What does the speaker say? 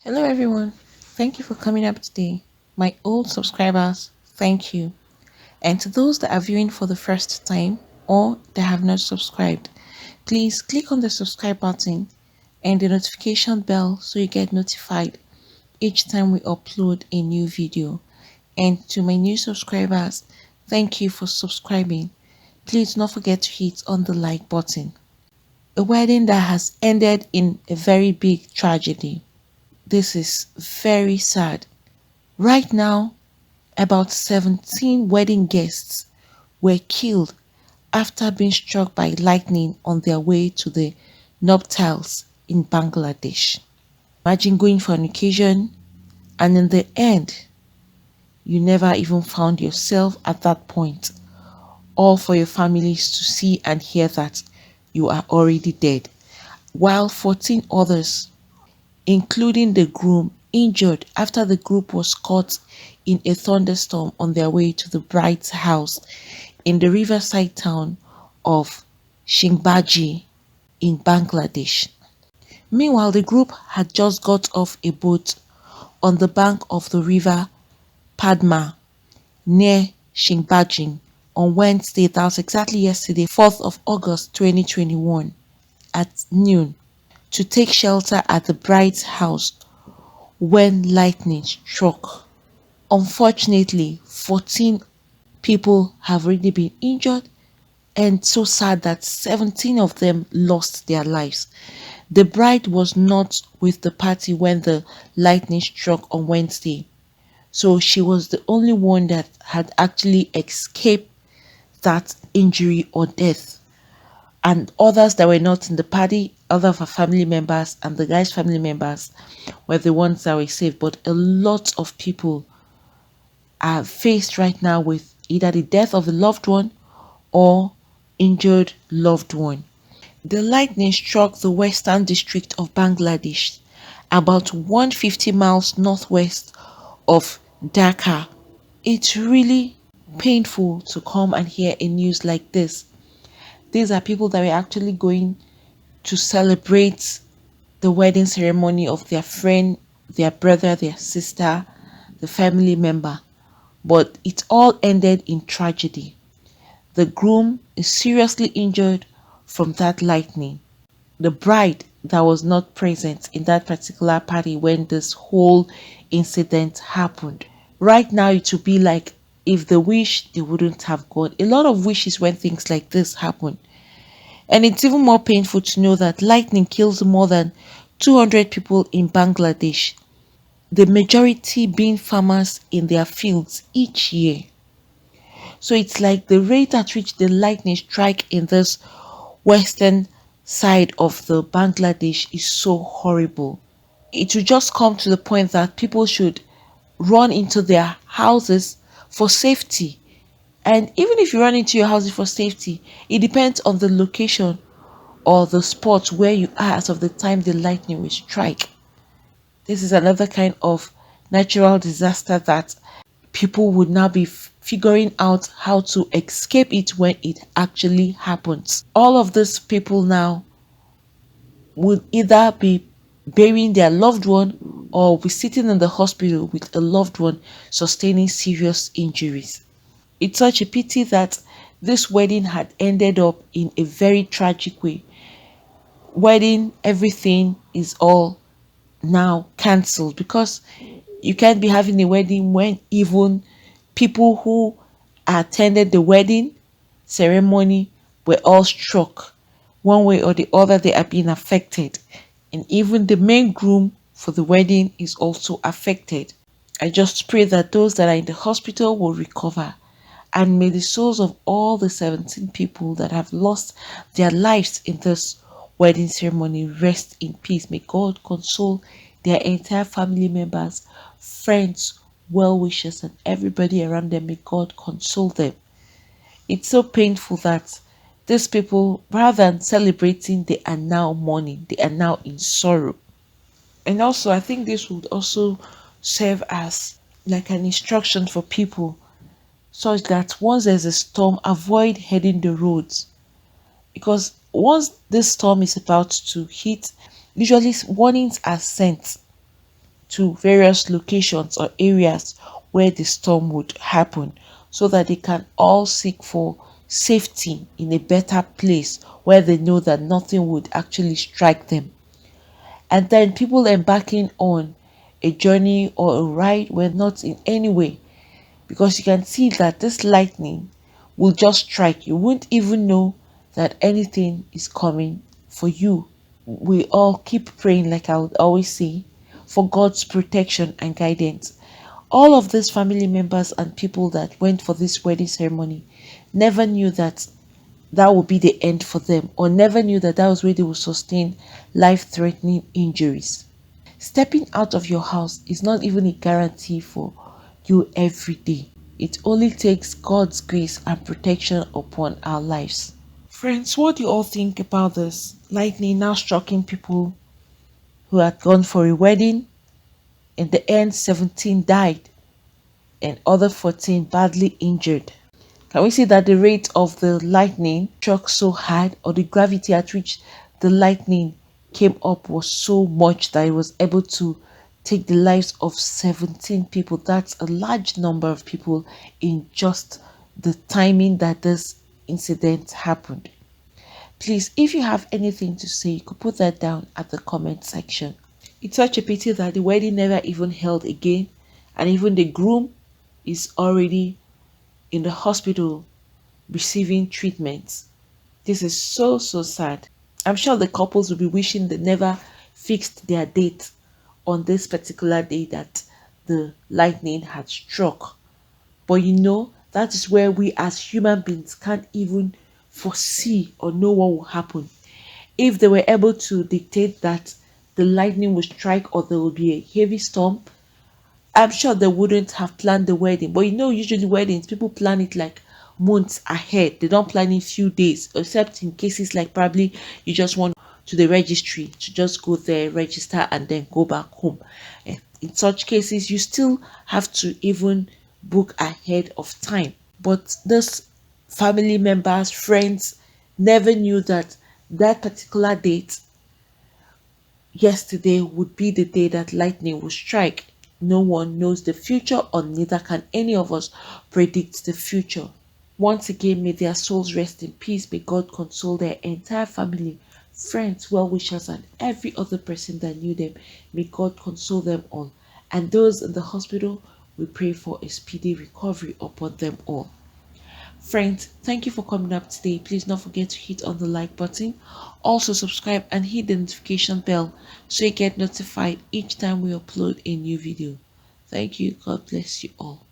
Hello, everyone. Thank you for coming up today. My old subscribers, thank you. And to those that are viewing for the first time or that have not subscribed, please click on the subscribe button and the notification bell so you get notified each time we upload a new video. And to my new subscribers, thank you for subscribing. Please do not forget to hit on the like button. A wedding that has ended in a very big tragedy. This is very sad. Right now, about 17 wedding guests were killed after being struck by lightning on their way to the nuptials in Bangladesh. Imagine going for an occasion and in the end, you never even found yourself at that point, all for your families to see and hear that you are already dead, while 14 others including the groom, injured after the group was caught in a thunderstorm on their way to the bride's house in the riverside town of Shingbaji in Bangladesh. Meanwhile, the group had just got off a boat on the bank of the river Padma near Shingbaji on Wednesday, that was exactly yesterday, 4th of August 2021 at noon to take shelter at the bride's house when lightning struck. Unfortunately, 14 people have already been injured, and so sad that 17 of them lost their lives. The bride was not with the party when the lightning struck on Wednesday, so she was the only one that had actually escaped that injury or death. And others that were not in the party, other of her family members and the guy's family members were the ones that were saved. But a lot of people are faced right now with either the death of a loved one or injured loved one. The lightning struck the western district of Bangladesh, about 150 miles northwest of Dhaka. It's really painful to come and hear a news like this. These are people that were actually going to celebrate the wedding ceremony of their friend, their brother, their sister, the family member. But it all ended in tragedy. The groom is seriously injured from that lightning. The bride that was not present in that particular party when this whole incident happened. Right now, it would be like if the wish they wouldn't have got. A lot of wishes when things like this happen. And it's even more painful to know that lightning kills more than 200 people in Bangladesh, the majority being farmers in their fields each year. So it's like the rate at which the lightning strike in this western side of the Bangladesh is so horrible. It will just come to the point that people should run into their houses for safety. And even if you run into your houses for safety, it depends on the location or the spot where you are as of the time the lightning will strike. This is another kind of natural disaster that people would now be figuring out how to escape it when it actually happens. All of these people now would either be burying their loved one or be sitting in the hospital with a loved one sustaining serious injuries. It's such a pity that this wedding had ended up in a very tragic way. Wedding, everything is all now cancelled because you can't be having a wedding when even people who attended the wedding ceremony were all struck. One way or the other, they are being affected. And even the main groom for the wedding is also affected. I just pray that those that are in the hospital will recover. And may the souls of all the 17 people that have lost their lives in this wedding ceremony rest in peace. May God console their entire family members, friends, well wishers, and everybody around them. May God console them. It's so painful that these people, rather than celebrating, they are now mourning, they are now in sorrow. And also, I think this would also serve as like an instruction for people such that once there's a storm, avoid heading the roads. Because once this storm is about to hit, usually warnings are sent to various locations or areas where the storm would happen, so that they can all seek for safety in a better place where they know that nothing would actually strike them. And then people embarking on a journey or a ride were not in any way, because you can see that this lightning will just strike. You won't even know that anything is coming for you. We all keep praying, like I would always say, for God's protection and guidance. All of these family members and people that went for this wedding ceremony never knew that that would be the end for them, or never knew that that was where they would sustain life threatening injuries. Stepping out of your house is not even a guarantee for you every day. It only takes God's grace and protection upon our lives. Friends, what do you all think about this lightning now striking people who had gone for a wedding? In the end, 17 died and other 14 badly injured. Can we see that the rate of the lightning struck so hard, or the gravity at which the lightning came up was so much that it was able to take the lives of 17 people? That's a large number of people in just the timing that this incident happened. Please, if you have anything to say, you could put that down at the comment section. It's such a pity that the wedding never even held again, and even the groom is already in the hospital receiving treatment. This is so, so sad. I'm sure the couples will be wishing they never fixed their date on this particular day that the lightning had struck. But that is where we as human beings can't even foresee or know what will happen. If they were able to dictate that the lightning will strike or there will be a heavy storm, I'm sure they wouldn't have planned the wedding. But usually weddings, people plan it like months ahead. They don't plan it few days, except in cases like probably you just want to the registry to just go there, register, and then go back home. In such cases, you still have to even book ahead of time. But this family members, friends, never knew that that particular date yesterday would be the day that lightning will strike. No one knows the future, or neither can any of us predict the future. Once again, may their souls rest in peace. May God console their entire family, friends, well wishers, and every other person that knew them. May God console them all. And those in the hospital, we pray for a speedy recovery upon them all. Friends, thank you for coming up today. Please don't forget to hit on the like button. Also subscribe and hit the notification bell so you get notified each time we upload a new video. Thank you. God bless you all.